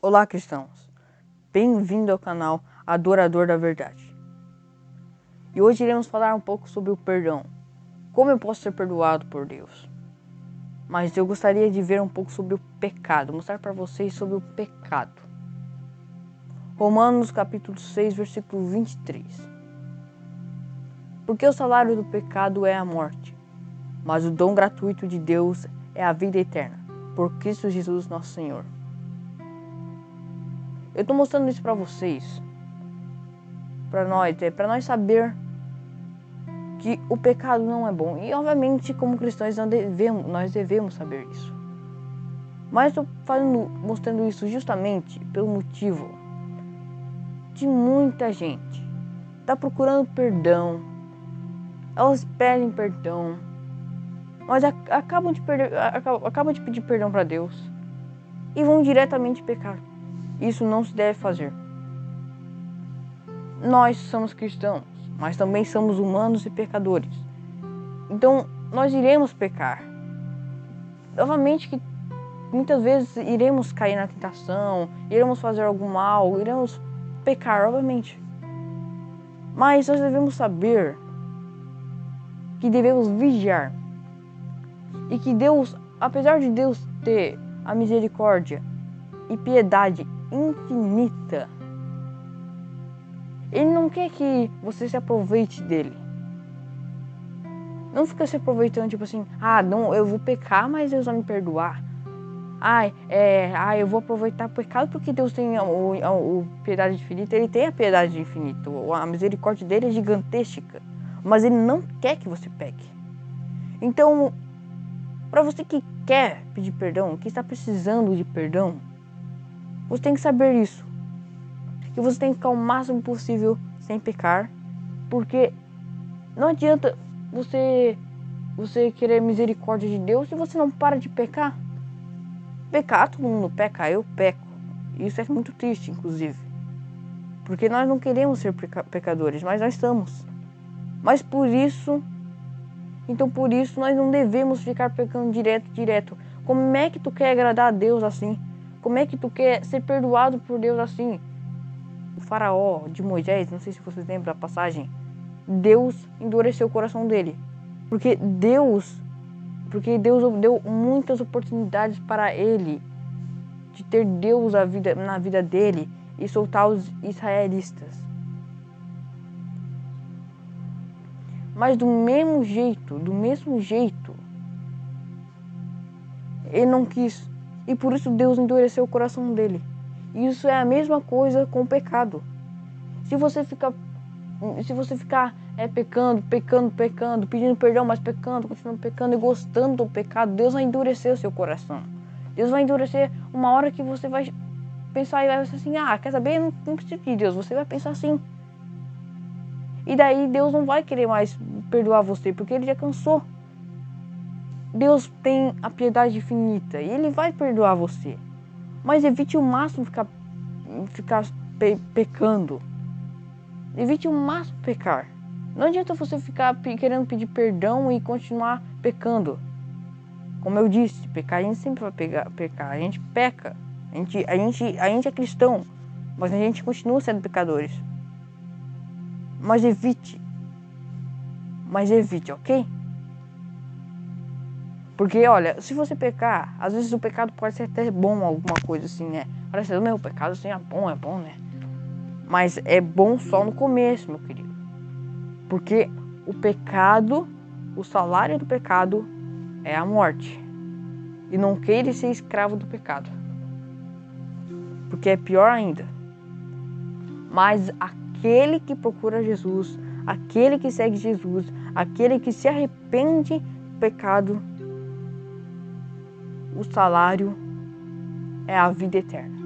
Olá, cristãos! Bem-vindo ao canal Adorador da Verdade. E hoje iremos falar um pouco sobre o perdão. Como eu posso ser perdoado por Deus? Mas eu gostaria de ver um pouco sobre o pecado, mostrar para vocês sobre o pecado. Romanos capítulo 6, versículo 23. Porque o salário do pecado é a morte, mas o dom gratuito de Deus é a vida eterna, por Cristo Jesus nosso Senhor. Eu estou mostrando isso para vocês, para nós saber que o pecado não é bom. E obviamente, como cristãos, nós devemos saber isso. Mas estou mostrando isso justamente pelo motivo de muita gente está procurando perdão. Elas pedem perdão, mas acabam de pedir perdão para Deus e vão diretamente pecar. Isso não se deve fazer. Nós somos cristãos, mas também somos humanos e pecadores. Então, nós iremos pecar. Obviamente que muitas vezes iremos cair na tentação, iremos fazer algum mal, iremos pecar, obviamente. Mas nós devemos saber que devemos vigiar. E que Deus, apesar de Deus ter a misericórdia e piedade infinita, Ele não quer que você se aproveite dele. Não fica se aproveitando tipo assim, não, eu vou pecar, mas Deus vai me perdoar. Eu vou aproveitar o pecado porque Deus tem a piedade infinita. Ele tem a piedade infinita, a misericórdia dele é gigantesca, mas Ele não quer que você peque. Então, para você que quer pedir perdão, que está precisando de perdão, você tem que saber isso. Que você tem que ficar o máximo possível sem pecar, porque não adianta você querer misericórdia de Deus se você não para de pecar. Pecar, todo mundo peca, eu peco. Isso é muito triste, inclusive. Porque nós não queremos ser pecadores, mas nós estamos. Mas por isso nós não devemos ficar pecando direto. Como é que tu quer agradar a Deus assim? Como é que tu quer ser perdoado por Deus assim? O faraó de Moisés, não sei se vocês lembram da passagem, Deus endureceu o coração dele. Porque Deus deu muitas oportunidades para ele de ter Deus na vida dele e soltar os israelitas. Mas do mesmo jeito, ele não quis. E por isso Deus endureceu o coração dele. E isso é a mesma coisa com o pecado. Se você ficar pecando, pedindo perdão, mas continuando pecando e gostando do pecado, Deus vai endurecer o seu coração. Deus vai endurecer uma hora que você vai pensar e vai pensar assim, quer saber? Eu não preciso de Deus. Você vai pensar assim. E daí Deus não vai querer mais perdoar você, porque Ele já cansou. Deus tem a piedade infinita e Ele vai perdoar você. Mas evite o máximo ficar pecando. Evite o máximo pecar. Não adianta você ficar querendo pedir perdão e continuar pecando. Como eu disse, pecar a gente sempre vai pecar. A gente peca. A gente é cristão, mas a gente continua sendo pecadores. Mas evite, ok? Porque, olha, se você pecar, às vezes o pecado pode ser até bom, alguma coisa assim, né? Parece que o meu pecado assim é bom, né? Mas é bom só no começo, meu querido. Porque o salário do pecado é a morte. E não queira ser escravo do pecado. Porque é pior ainda. Mas aquele que procura Jesus, aquele que segue Jesus, aquele que se arrepende do pecado, o salário é a vida eterna.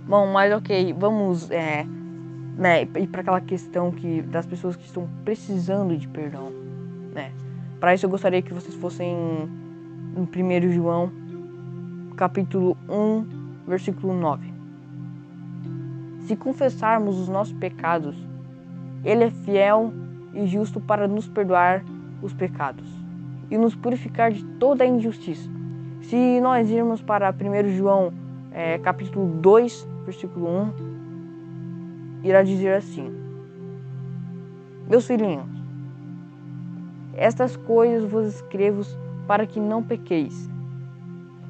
Bom, mas ok, vamos ir para aquela questão das pessoas que estão precisando de perdão, né? Para isso eu gostaria que vocês fossem em 1 João, capítulo 1, versículo 9. Se confessarmos os nossos pecados, Ele é fiel e justo para nos perdoar os pecados e nos purificar de toda a injustiça. Se nós irmos para 1 João, capítulo 2, versículo 1, irá dizer assim: Meus filhinhos, estas coisas vos escrevo para que não pequeis.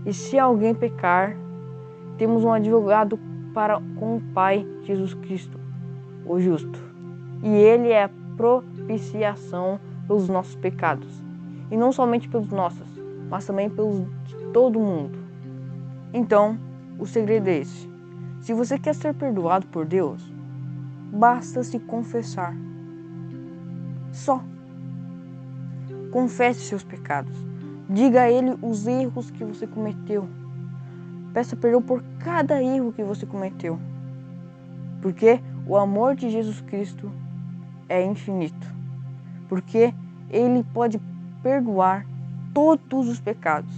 E se alguém pecar, temos um advogado com o Pai, Jesus Cristo, o justo. E ele é a propiciação pelos nossos pecados. E não somente pelos nossos, mas também pelos de todo mundo. Então, o segredo é esse. Se você quer ser perdoado por Deus, basta se confessar. Só. Confesse seus pecados. Diga a Ele os erros que você cometeu. Peça perdão por cada erro que você cometeu. Porque o amor de Jesus Cristo é infinito. Porque Ele pode perdoar todos os pecados.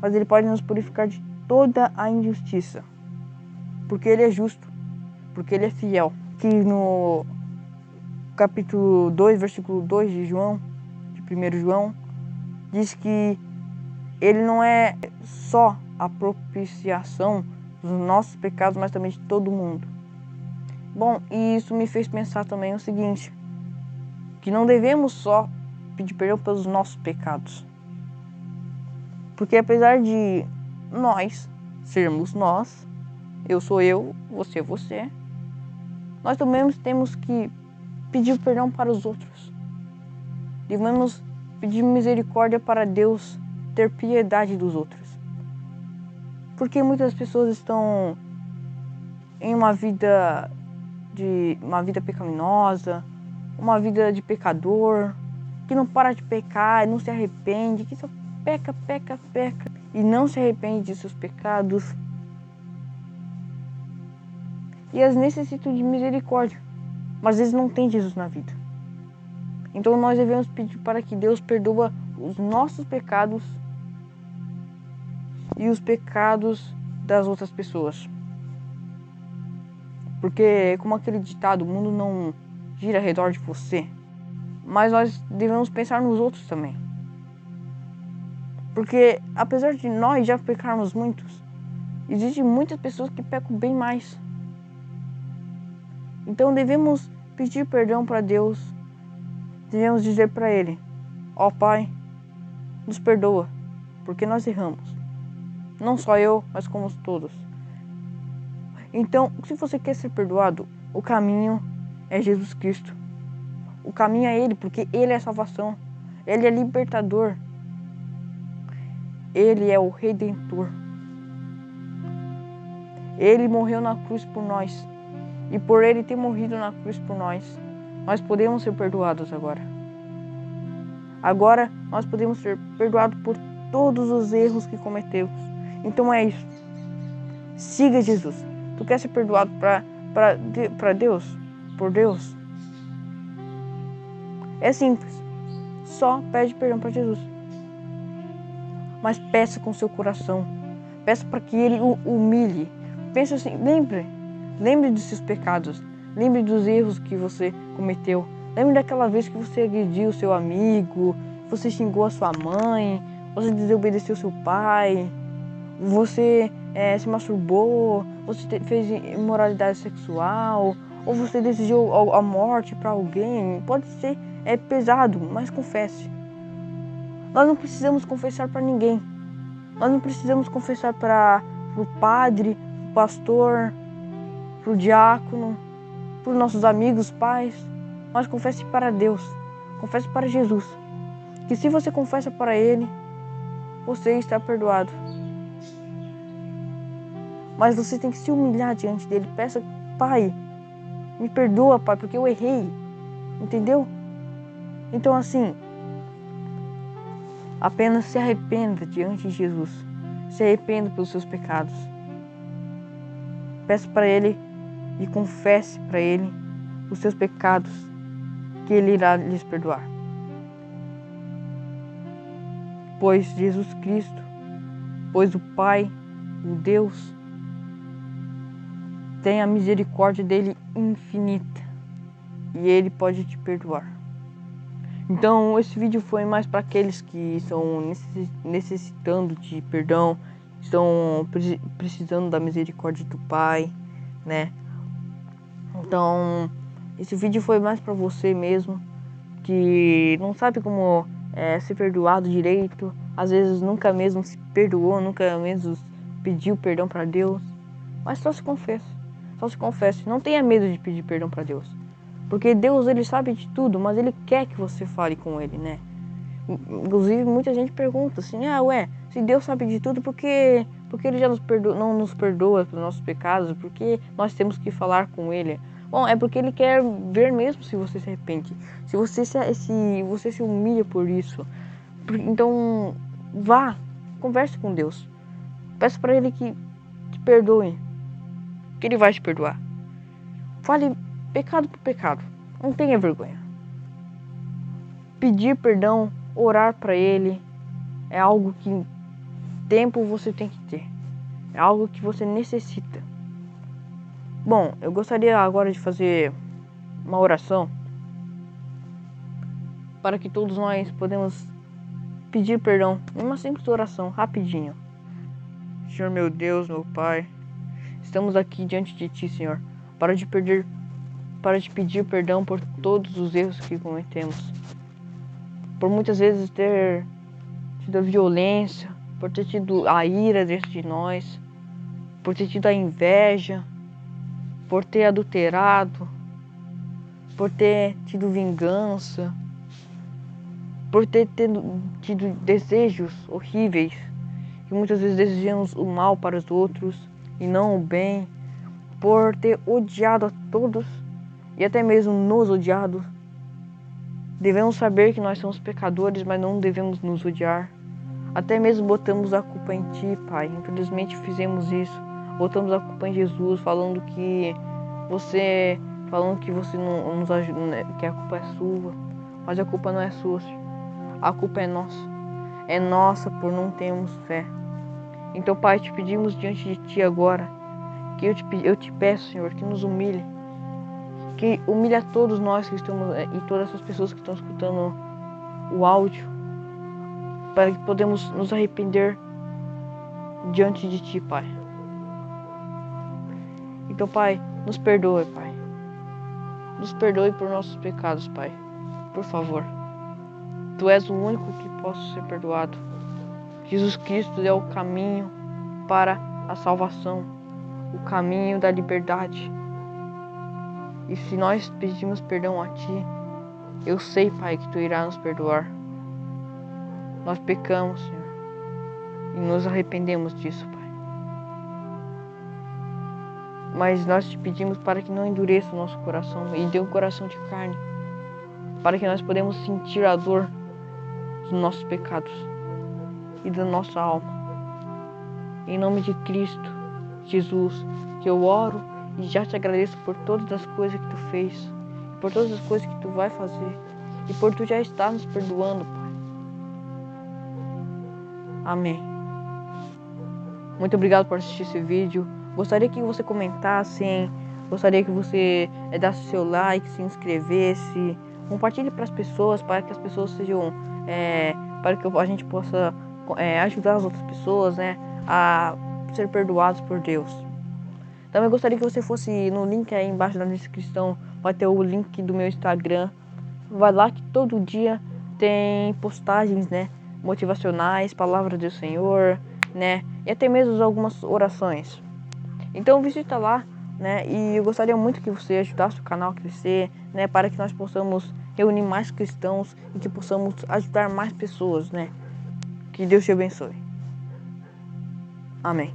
Mas Ele pode nos purificar de toda a injustiça. Porque Ele é justo. Porque Ele é fiel. Que no capítulo 2, versículo 2 de 1 João, diz que Ele não é só a propiciação dos nossos pecados, mas também de todo mundo. Bom, e isso me fez pensar também o seguinte, que não devemos só pedir perdão pelos nossos pecados. Porque apesar de nós sermos nós, eu sou eu, você é você, nós também temos que pedir perdão para os outros. Devemos pedir misericórdia para Deus ter piedade dos outros. Porque muitas pessoas estão em uma vida pecaminosa, uma vida de pecador, que não para de pecar, não se arrepende, que só peca e não se arrepende de seus pecados. E elas necessitam de misericórdia, mas eles não têm Jesus na vida. Então nós devemos pedir para que Deus perdoa os nossos pecados e os pecados das outras pessoas. Porque, como aquele ditado, o mundo não gira ao redor de você, mas nós devemos pensar nos outros também. Porque, apesar de nós já pecarmos muitos, existem muitas pessoas que pecam bem mais. Então devemos pedir perdão para Deus, devemos dizer para Ele: ó Pai, nos perdoa, porque nós erramos. Não só eu, mas como todos. Então, se você quer ser perdoado, o caminho é Jesus Cristo. O caminho é Ele, porque Ele é a salvação. Ele é libertador. Ele é o Redentor. Ele morreu na cruz por nós. E por Ele ter morrido na cruz por nós, nós podemos ser perdoados agora. Agora, nós podemos ser perdoados por todos os erros que cometemos. Então é isso. Siga Jesus. Tu quer ser perdoado para Deus? Por Deus? É simples. Só pede perdão para Jesus. Mas peça com seu coração. Peça para que Ele o humilhe. Pense assim, lembre dos seus pecados. Lembre dos erros que você cometeu. Lembre daquela vez que você agrediu o seu amigo, você xingou a sua mãe, você desobedeceu seu pai, você se masturbou, você fez imoralidade sexual, ou você desejou a morte para alguém. Pode ser pesado, mas confesse. Nós não precisamos confessar para ninguém. Nós não precisamos confessar para o padre, o pastor, para o diácono, para os nossos amigos, pais. Mas confesse para Deus. Confesse para Jesus. Que se você confessa para Ele, você está perdoado. Mas você tem que se humilhar diante dele. Peça: Pai, me perdoa, Pai, porque eu errei. Entendeu? Então assim, apenas se arrependa diante de Jesus. Se arrependa pelos seus pecados. Peça para Ele e confesse para Ele os seus pecados, que Ele irá lhes perdoar. Pois Jesus Cristo, pois o Pai, o Deus, tem a misericórdia dele infinita e Ele pode te perdoar. Então esse vídeo foi mais para aqueles que estão necessitando de perdão, estão precisando da misericórdia do Pai, né? Então esse vídeo foi mais para você mesmo, que não sabe como ser perdoado direito, às vezes nunca mesmo se perdoou, nunca mesmo pediu perdão para Deus, mas só se confesse, não tenha medo de pedir perdão para Deus, porque Deus, ele sabe de tudo, mas ele quer que você fale com ele, né? Inclusive muita gente pergunta assim, se Deus sabe de tudo, por que ele já não nos perdoa pelos nossos pecados, por que nós temos que falar com ele? Bom, é porque ele quer ver mesmo se você se arrepende, se você se humilha por isso. Então, vá, converse com Deus. Peça para ele que te perdoe, que ele vai te perdoar. Fale pecado por pecado, não tenha vergonha. Pedir perdão, orar para ele, é algo que tempo você tem que ter. É algo que você necessita. Bom, eu gostaria agora de fazer uma oração para que todos nós podemos pedir perdão. Uma simples oração, rapidinho. Senhor meu Deus, meu Pai, estamos aqui diante de Ti, Senhor, para te pedir perdão por todos os erros que cometemos. Por muitas vezes ter tido a violência, por ter tido a ira dentro de nós, por ter tido a inveja, por ter adulterado, por ter tido vingança, por ter tido desejos horríveis, que muitas vezes desejamos o mal para os outros e não o bem, por ter odiado a todos e até mesmo nos odiado. Devemos saber que nós somos pecadores, mas não devemos nos odiar. Até mesmo botamos a culpa em Ti, Pai. Infelizmente fizemos isso. Botamos a culpa em Jesus, falando que você não nos ajuda, né? Que a culpa é sua. Mas a culpa não é sua, Senhor. A culpa é nossa. É nossa por não termos fé. Então, Pai, te pedimos diante de Ti agora, que eu te peço, Senhor, que nos humilhe. Que humilhe a todos nós que estamos, e todas essas pessoas que estão escutando o áudio, para que podemos nos arrepender diante de Ti, Pai. Então, Pai, nos perdoe, Pai. Nos perdoe por nossos pecados, Pai. Por favor. Tu és o único que possa ser perdoado. Jesus Cristo é o caminho para a salvação, o caminho da liberdade. E se nós pedimos perdão a Ti, eu sei, Pai, que Tu irá nos perdoar. Nós pecamos, Senhor, e nos arrependemos disso, Pai. Mas nós te pedimos para que não endureça o nosso coração e dê um coração de carne, para que nós podemos sentir a dor dos nossos pecados e da nossa alma. Em nome de Cristo Jesus, que eu oro e já te agradeço por todas as coisas que Tu fez, por todas as coisas que Tu vai fazer e por Tu já estar nos perdoando, Pai. Amém. Muito obrigado por assistir esse vídeo. Gostaria que você comentasse, gostaria que você desse seu like, se inscrevesse, compartilhe para as pessoas, para que as pessoas sejam, para que a gente possa ajudar as outras pessoas, né, a ser perdoados por Deus. Também gostaria que você fosse no link aí embaixo da descrição, vai ter o link do meu Instagram. Vai lá que todo dia tem postagens, né, motivacionais, palavras do Senhor, né, e até mesmo algumas orações. Então visita lá, né, e eu gostaria muito que você ajudasse o canal a crescer, né, para que nós possamos reunir mais cristãos e que possamos ajudar mais pessoas, né. Que Deus te abençoe. Amém.